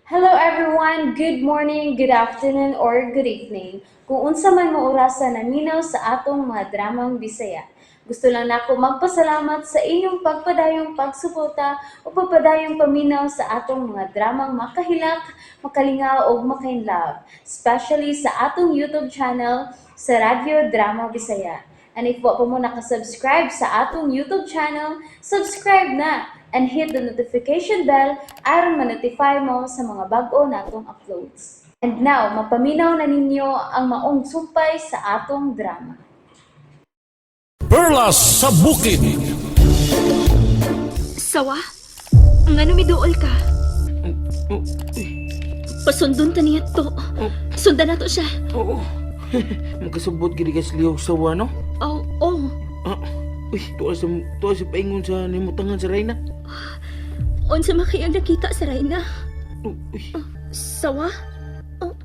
Hello everyone, good morning, good afternoon, or good evening. Kung unsa man mo orasan naminaw sa atong mga dramang Bisaya. Gusto lang nako magpasalamat sa inyong pagpadayong pagsuporta o pagpadayong paminaw sa atong mga dramang makahilak, makalingaw o makainlove, especially sa atong YouTube channel sa Radyo Drama Bisaya. And if wa pa mo nakasubscribe sa atong YouTube channel, subscribe na and hit the notification bell aron ma-notify mo sa mga bag-o natong uploads. And now, mapaminaw na ninyo ang maong sumpay sa atong drama. Perlas sa bukid. Sawa? Ngano miduol ka? Pasundon ta niya to. Sundan na to siya. Oo. Magkasabot gini ka siliyaw sawa, no? Oh. Uy, tuwa sa paingon sa nimutangan sa Reyna. Unsa makiyang nakita sa Reyna? Uy. Sawa? Oh.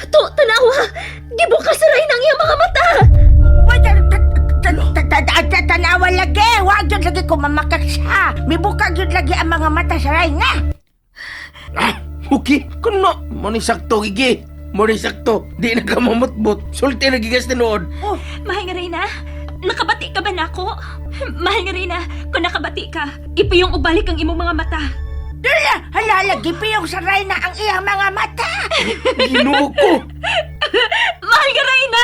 To, tanawa! Gibukas sa Reyna ang iyang mga mata! Tanawa lagi, wag yun lagi ko mamakak siya. Mibukag yun lagi ang mga mata sa Reyna. Okay. Kuno, mo ni sakto, gigi. Mo ni sakto. Di na ka mamutbot. Sulti na gigas na noon. Oh, mahal nga Reyna, nakabati ka ba nako? Mahal nga Reyna, kung nakabati ka, ipiyong ubalik ang imong mga mata. Hala, lagi piyong sa Reyna ang iyang mga mata. Ginoo ko. Mahal nga Reyna!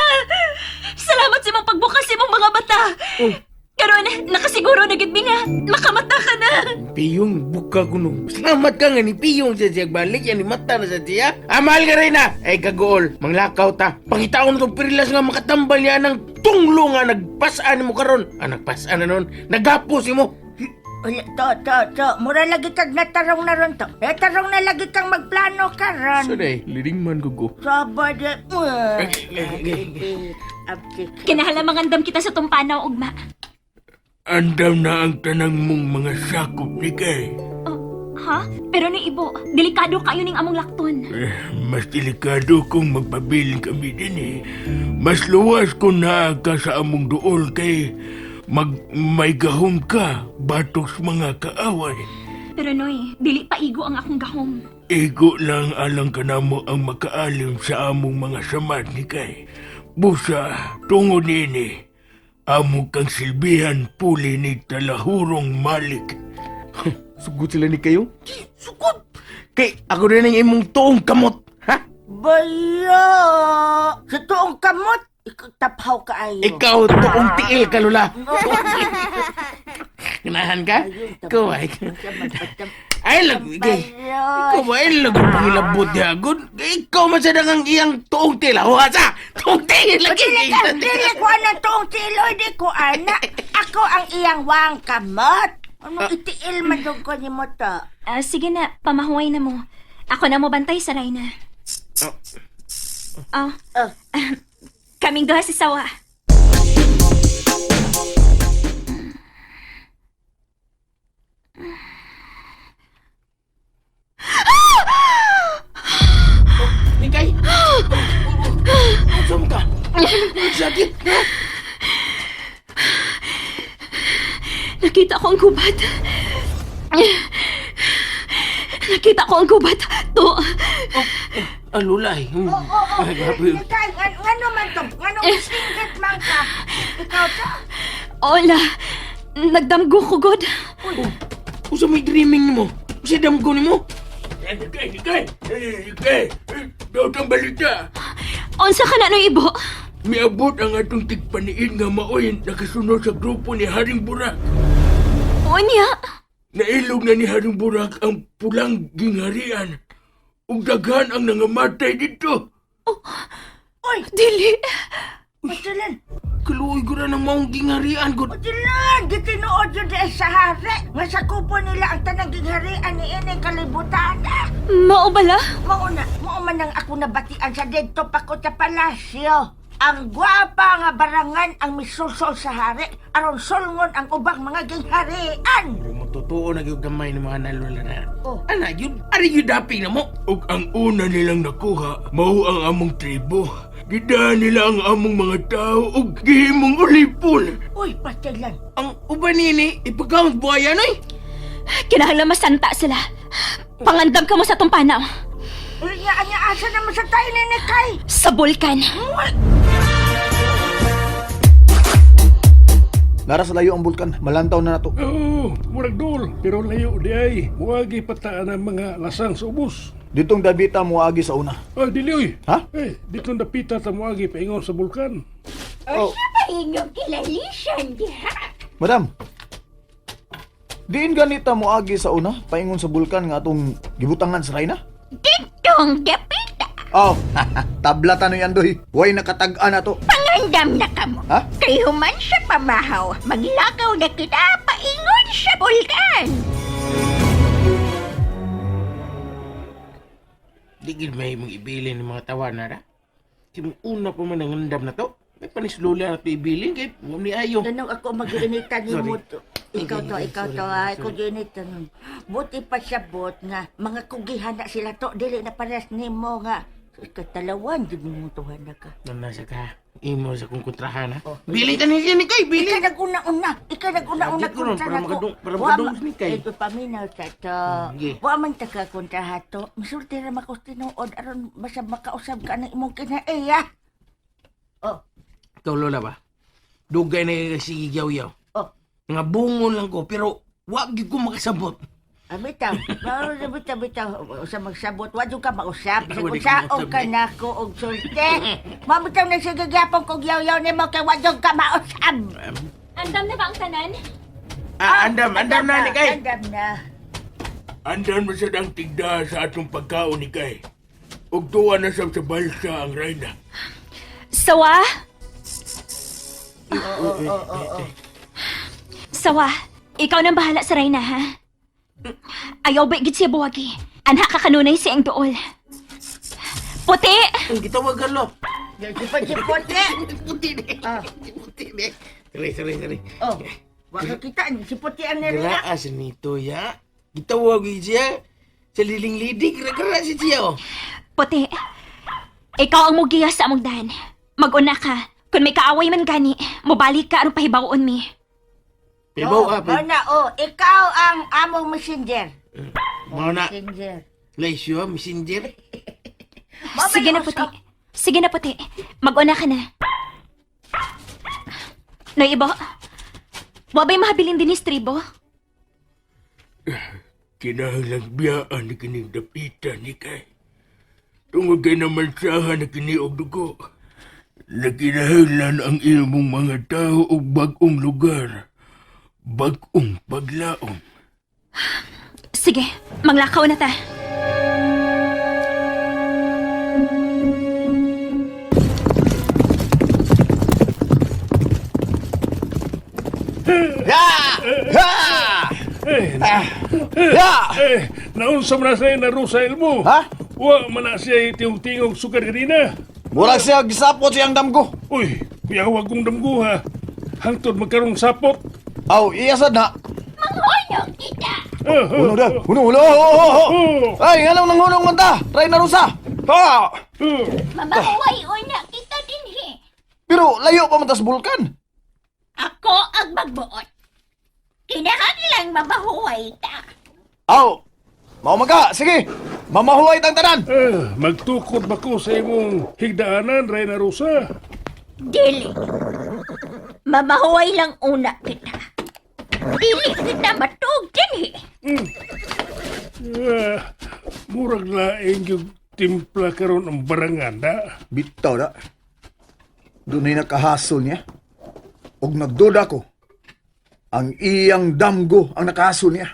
Salamat sa imong pagbukas sa imong mga mata! Oh. Karon, nakasiguro na gid mi nga makamata ka na. Piyong buka ko no. Salamat ka nga ni Piyong sa siya balik yan ni mata na sa siya. Mahal ka rin na. Ay kagool, manglakaw ta. Pangitaon na itong pirilas nga makatambal niya ng tunglo nga nagpasaan mo karon. Nagpasaan na nun. Nagapos mo. To. Mura lagi kag natarong na ron to. Tarong na lagi kang magplano ka ron. Saday, liring man ko ko. Sabad. Kinahalamangan kita sa tumpanaw, ugma. Andam na ang tanang mong mga sakop ni Kay. Ha? Pero ni Ibo, delikado kayo ning among lakton. Mas delikado kung magpabiling kami din eh. Mas luwas kung naa ka sa among duol kay may gahom ka, batok sa mga kaaway. Pero Noy, dili pa igo ang akong gahom. Igo lang alang ka na mo ang makaalim sa among mga samad ni Kay. Busa, tungod nini, amo kang silbihan puli ni talahurong malik. Sugod sila ni kayo? Sugod! Kay ako rin ang imong tuong kamot, ha? Bayo! Sa tuong kamot, ikaw taphaw ka ayo. Ikaw tuong tiil ka, Lula. Kinahan ka? Kuway. Ay, lago, ikay. Ikaw ba, ay, lago, pangilabot niya, agad. Ikaw masadang ang iyang tuong tiil. Huwasa! Tuong tiil, lagi. Dili ko anang tuong tiloy, di ko ana. Ako ang iyang wang kamot. Ano itiil madug ko ni mo to? Sige na, pamahuway na mo. Ako na mo bantay sa Reyna. Kaming duha si Sawa. Ikay! Saan ka? Sakit, ha? Nakita ko ang gubat. Nakita ko ang gubat. To. Alulay. Ikay, ngano man to? Ngano singit man ka? Ikaw to? Ola, nagdamgo ko, God. Kung sa may dreaming mo, si damgo ni mo. Ikay! Daw ang balita. Unsa ka na no, Ibo? Miabot ang atong tigpaniin nga maoy nakasunod sa grupo ni Haring Burak. Unya? Nailog na ni Haring Burak ang pulang gingharian. Ug daghan ang nangamatay dito. Uy, Dili. Matilan. Kaluoy ko na ng maong gingharian ko. Matilan, gitinood yun dahil sa hari. Nga sa kupo nila ang tanang gingharian ni Ineng kalibutan. Mao bala? Mauman ang ako nabatian sa dito pa ko sa palasyo. Ang gwapa nga barangan ang misusol sa hari. Aron sulngon ang ubang mga gingharian. Totoo na yung gamay ng mga nalula na. Oh. Ana, yun, ari yun daping na mo. Ug ang una nilang nakuha, mao ang among tribo. Gida nila ang among mga tao ug gihimong ulipon. Uy, patilan. Ang uban nini, ipagkamot buhayan ay. Kinahanglan masanta sila. Pangandam ka mo sa tumpanaw. Anya asa naman sa tayo ni Kay. Sa bulkan. Nara sa layo ang bulkan, malantaw na nato. Oo, murag dol, pero layo di ay. Muagi pataan ang mga lasang sa ubos. Ditong dabita mo agi sa una. Ah, dili oy. Ha? Eh, dito napita ta muagi paingon sa bulkan. Oh, Ba inyong kilalisan diha? madam. Diin ganita mo agi sa una, paingon sa bulkan nga atong gibutangan sa Rayna? Ditong dapita. Oh, tablatan no yan doy. Way nakatag-an na to. Pangandam na kamo. Ha? Kay human sa pamahaw, maglakaw na kita paingon sa bulkan. Di gid may mong ibilin ng mga tawa na ra. Kung una pa man ang andam na to, may panislula na to ibilin kay huwag ni ayo. Ganun ako mag-iinitan ni mo to. Ikaw to, ay kug-iinitan. Buti pa siya bot nga, mga kugihan na sila to, dili na pares ni mo nga. Katalawan, di mo tuhan na ka. Nasa ka, imo sa kong kontrahan ha. Bilin ka niya ni Kay, Ikaw bilin! nag-una-una. Ikaw nag-una-una Di ko ron, kontra para na ko. makadung- para Wa makadung ma- ni Kay. Ito paminaw ka to. Sige. Wa man ta ka kontra hato. Misulti ra makos tinuod aron basta makausab ka ng imong kinaiya. Oh, Ikaw lola ba? Dugay na sige yaw-yaw. oh. Nga bungon lang ko, pero wag gid ko makasabot. Bitaw, bitaw, sa magsabot, wa jud ka mausap. Wala Kung di ka saong ka mausap, na ko og sulti. Mabitaw na sa gagapon kog yaw-yaw nimo kay wa jud ka mausap. Andam na ba ang tanan? Andam na ni Kay. Andam na. Andan masadang tigda sa atong pagkaon ni Kay. Ug tuwa na sa balsa ang Rayna. Sawa? Sawa, ikaw nang bahala sa Rayna, ha? Ayaw ba gid siya buwagi? Anha ka kanunay siyang dool. Puti! Ang gitawagan lo. Sipot-sipot Puti ni. Ah. Puti ni. Sorry. Oh, wa ka kita ni sipot yan na rin. Graas nito ya. Gitawag siya. Sa liling lidig, gara si siya oh. Puti, ikaw ang mugiya sa among dahan. Mag-una ka. Kung may kaaway man gani, mubalik ka anong pahibaon mi. Pibaw Oh, na, ikaw ang among messenger. Mao na. Messenger. Laisyo, messenger. Sige na, Puti. Sige na, Puti. Mag-una ka na. Noy, Ibo. Wabay mahabilin din ni Stribo. Kinahanglang biyaan ni kining dapita ni Kay. Tungod kay naman sahan na kiniog dugo. Nakinahanglan ang imong mga tao og bag-ong lugar. Bag-ong paglaom. Sige, manglakaw na ta. Ya! Ha! Eh, Ya! naunsa man na siya na Rosa Elmo. Ha? Wa man na siya tingog sukar ganina. Murag siya gisapot siyang damgo. Uy, piyawag kong damgo ha. Hangtod magkarong sapot. Aw, iyasad na. Manghunong kita. Uno da. Uno. Ay, anong nangunong man ta? Rayna Rosa. Ha! Mabahuay una kita dinhi. Pero layo pa man tas bulkan. Ako ang magbuot. Kinahanglang mabahuay ta. Aw, mao maga. Sige, mamahuay tang tanan. Magtukod ba ko sa imong higdaanan, Reyna Rosa? Dili. Mamahuay lang una kita. Dili kita matug dinhi. Murag laing yung timpla karon ang baranganda. Bitaw da. Dunay nakahasol niya. Og nagduda ko. Ang iyang damgo ang nakahasol niya.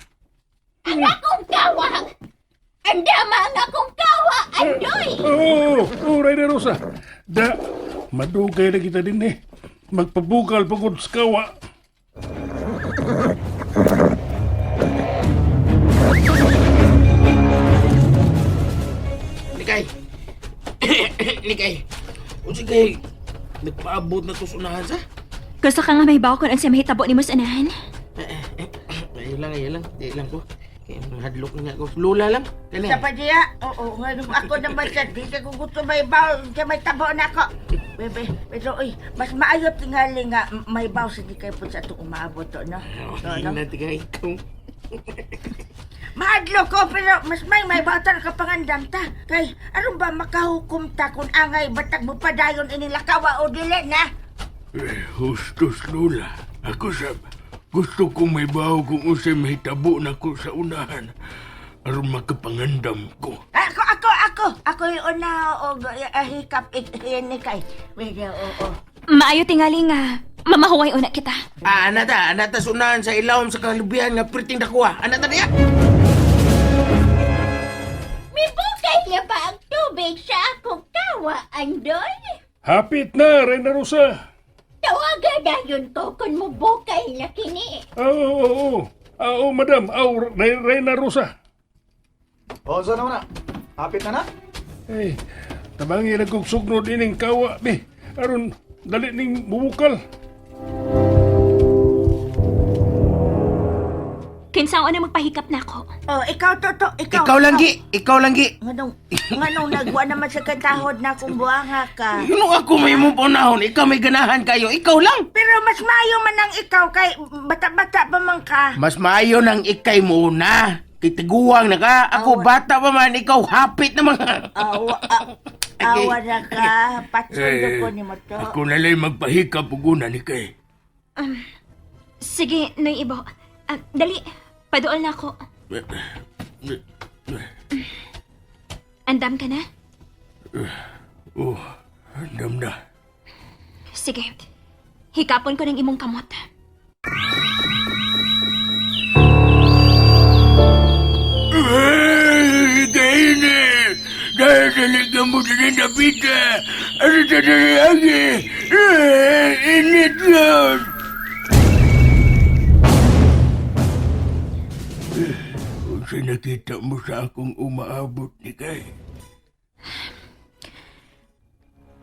Ang akong kawa. Andama ang akong kawa. Andoy. Reyna Rosa. Da, madugay na kita din eh. Magpabukal pagod sa kawa. Nikay. Nikay. Unsa kay nagpaabot na to sa unahan sa? Gusto ka nga may bawa kung ang siya mahitabo ni mo sa anahan? Ayun lang. Di lang ko. Kaya hadlok nga ko. Lula lang. Kani. Sa pa diya? Oo, ngayon ako naman siya. Di ka kung gusto may baw. Siya may tabo na ako. Bebe, pero oy, mas maayot tingali nga may baw sa di kayo po sa itong umaabot to, no? Ay, natigay ko. Mahadlo ko, pero mas may batan ka pangandam ta. Kay, aron ba makahukom ta kung angay batag mo padayon inilakawa o dili na? Hustos, Lola. Ako sab, gusto kong may baho kung unsay mahitabo na ko sa unahan. Aron makapangandam ko. Ako yung una o hikap ni kay. Medyo, oo. Maayo tingali nga, mamahuway una kita. Anata sunahan sa ilawom sa kalubihan nga priting dakuha. Anata niya. May bukay niya ba ang tubig sa akong kawa, Andoy? Hapit na, Reyna Rosa. Tawagan na yun ko kung mo bukay na kini. Oo, madam. Reyna Rosa. O, saan naman na? Hapit na na? Eh, tabangi nagkugsugnod ining kawa, be. Aron, dali ning bubukal. Kinsaon na magpahikap na ako. Oh, ikaw, Toto. Ikaw lang, Gi. Nganong nagwa naman sa katahod na kung buhanga ka. Yun ako may mong panahon. Ikaw may ganahan kayo. Ikaw lang. Pero mas mayo man ang ikaw kay bata-bata pa man ka. Mas maayo ng ikay muna. Kitiguang na ka. Ako bata pa man. Ikaw hapit naman. Awa na ka. Patsundo ko ni mo to. Ako na lang magpahikap ug una ni kay. Sige, Noy Ibo. Dali, paduol na ako. Andam ka na? Andam na. Sige, hikapon ko ng imong kamot. Kaini! Dahil talaga mo din na pita! Ano sa dalagi? Init yun! Kung nakita mo sa akong umaabot ni Kay.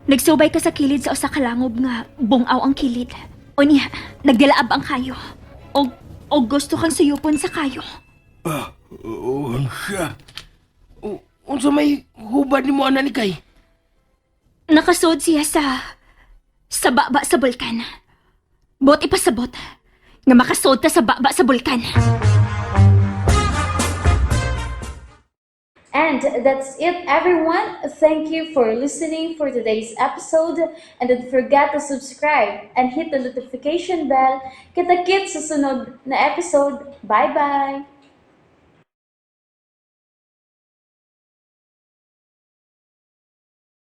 Nagsubay ka sa kilid sa usa ka langob nga bungaw ang kilid. Unya, nagdilaab ang kayo. O gusto kang suyupon sa kayo. Oo, siya. Unsa may hubad ni mo ana ni kay? Nakasud siya sa baba sa bulkan. Bot ipasabot nga makasud ta sa baba sa bulkan. And that's it, everyone. Thank you for listening for today's episode. And don't forget to subscribe and hit the notification bell. Kita-kits sa sunod na episode. Bye-bye!